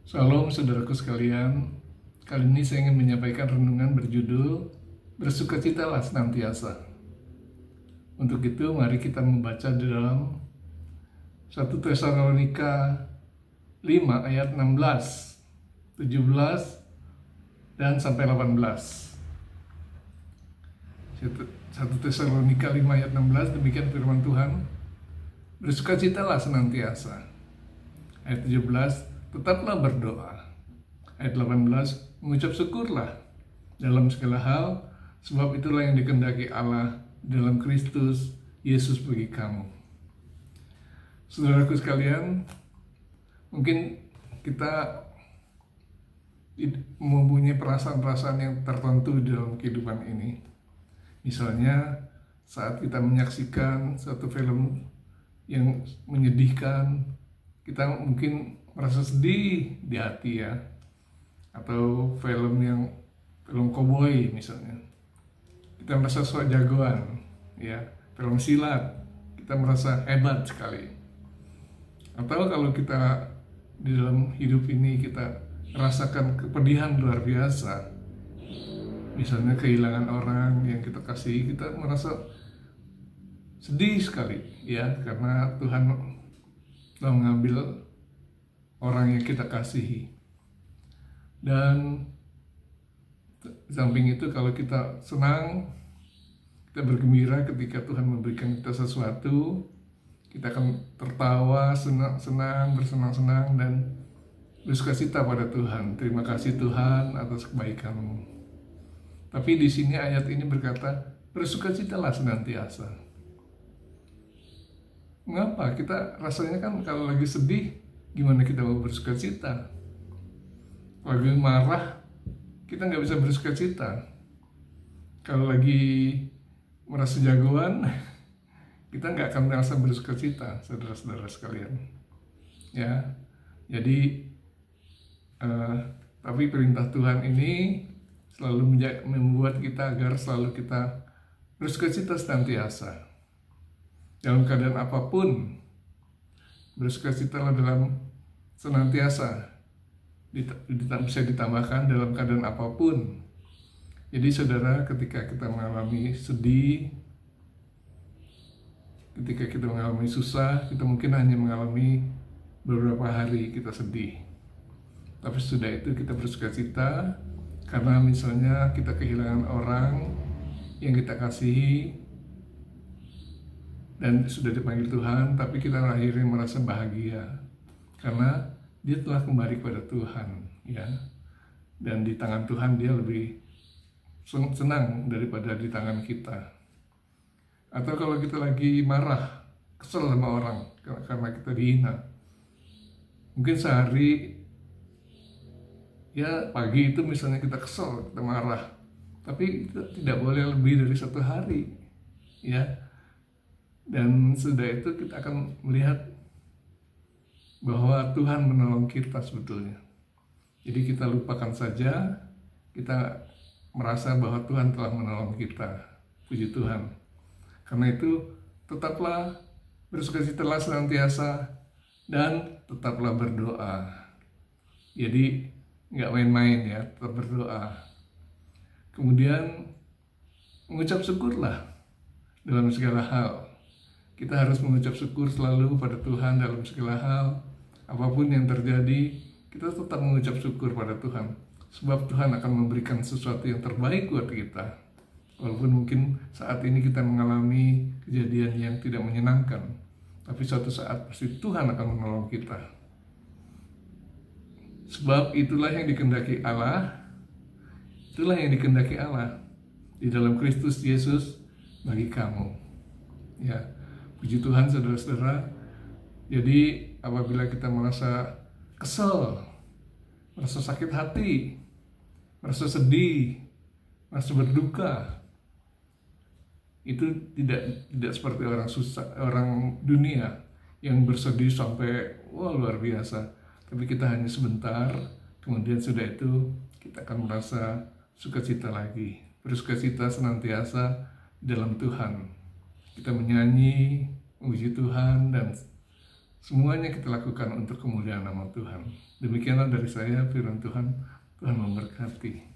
Shalom saudaraku sekalian, kali ini saya ingin menyampaikan renungan berjudul Bersukacitalah senantiasa. Untuk itu mari kita membaca di dalam 1 Tesalonika 5 ayat 16, 17, dan sampai 18. 1 Tesalonika 5 ayat 16, demikian firman Tuhan. Bersukacitalah senantiasa. Ayat 17, tetaplah berdoa. Ayat 18, mengucap syukurlah dalam segala hal, sebab itulah yang dikehendaki Allah dalam Kristus Yesus bagi kamu. Saudaraku sekalian, mungkin kita mempunyai perasaan-perasaan yang tertentu dalam kehidupan ini. Misalnya saat kita menyaksikan suatu film yang menyedihkan, kita mungkin merasa sedih di hati ya, atau film koboi misalnya, kita merasa sok jagoan ya, film silat kita merasa hebat sekali. Atau kalau kita di dalam hidup ini kita rasakan kepedihan luar biasa, misalnya kehilangan orang yang kita kasih, kita merasa sedih sekali ya, karena Tuhan telah mengambil orang yang kita kasihi. Dan di samping itu, kalau kita senang, kita bergembira ketika Tuhan memberikan kita sesuatu, kita akan tertawa, senang, bersenang-senang, dan bersukacita pada Tuhan. Terima kasih Tuhan atas kebaikan-Mu. Tapi di sini ayat ini berkata, bersukacitalah senantiasa. Mengapa? Kita rasanya kan kalau lagi sedih, gimana kita mau bersukacita? Kalau lagi marah, kita nggak bisa bersukacita. Kalau lagi merasa jagoan, kita nggak akan merasa bersukacita, saudara-saudara sekalian. Ya, jadi tapi perintah Tuhan ini selalu membuat kita agar selalu kita bersukacita senantiasa. Dalam keadaan apapun, bersukacitalah dalam senantiasa, bisa ditambahkan dalam keadaan apapun. Jadi saudara, ketika kita mengalami sedih, ketika kita mengalami susah, kita mungkin hanya mengalami beberapa hari kita sedih. Tapi sudah itu kita bersukacita karena misalnya kita kehilangan orang yang kita kasihi dan sudah dipanggil Tuhan, tapi kita akhirnya merasa bahagia karena dia telah kembali kepada Tuhan ya, dan di tangan Tuhan dia lebih senang daripada di tangan kita. Atau kalau kita lagi marah, kesel sama orang karena kita dihina, mungkin sehari ya, pagi itu misalnya kita kesel, kita marah, tapi itu tidak boleh lebih dari 1 hari ya. Dan sudah itu kita akan melihat bahwa Tuhan menolong kita sebetulnya. Jadi kita lupakan saja, kita merasa bahwa Tuhan telah menolong kita. Puji Tuhan. Karena itu tetaplah bersukacitalah senantiasa dan tetaplah berdoa. Jadi nggak main-main ya, tetap berdoa. Kemudian mengucap syukurlah dalam segala hal. Kita harus mengucap syukur selalu pada Tuhan dalam segala hal. Apapun yang terjadi, kita tetap mengucap syukur pada Tuhan. Sebab Tuhan akan memberikan sesuatu yang terbaik buat kita. Walaupun mungkin saat ini kita mengalami kejadian yang tidak menyenangkan, tapi suatu saat pasti Tuhan akan menolong kita. Sebab itulah yang dikehendaki Allah. Itulah yang dikehendaki Allah di dalam Kristus Yesus bagi kamu. Ya. Puji Tuhan saudara-saudara. Jadi apabila kita merasa kesel, merasa sakit hati, merasa sedih, merasa berduka, itu tidak seperti orang susah, orang dunia yang bersedih sampai wah luar biasa. Tapi kita hanya sebentar, kemudian sudah itu kita akan merasa sukacita lagi, bersukacita senantiasa dalam Tuhan. Kita menyanyi, memuji Tuhan, dan semuanya kita lakukan untuk kemuliaan nama Tuhan. Demikianlah dari saya firman Tuhan. Tuhan memberkati.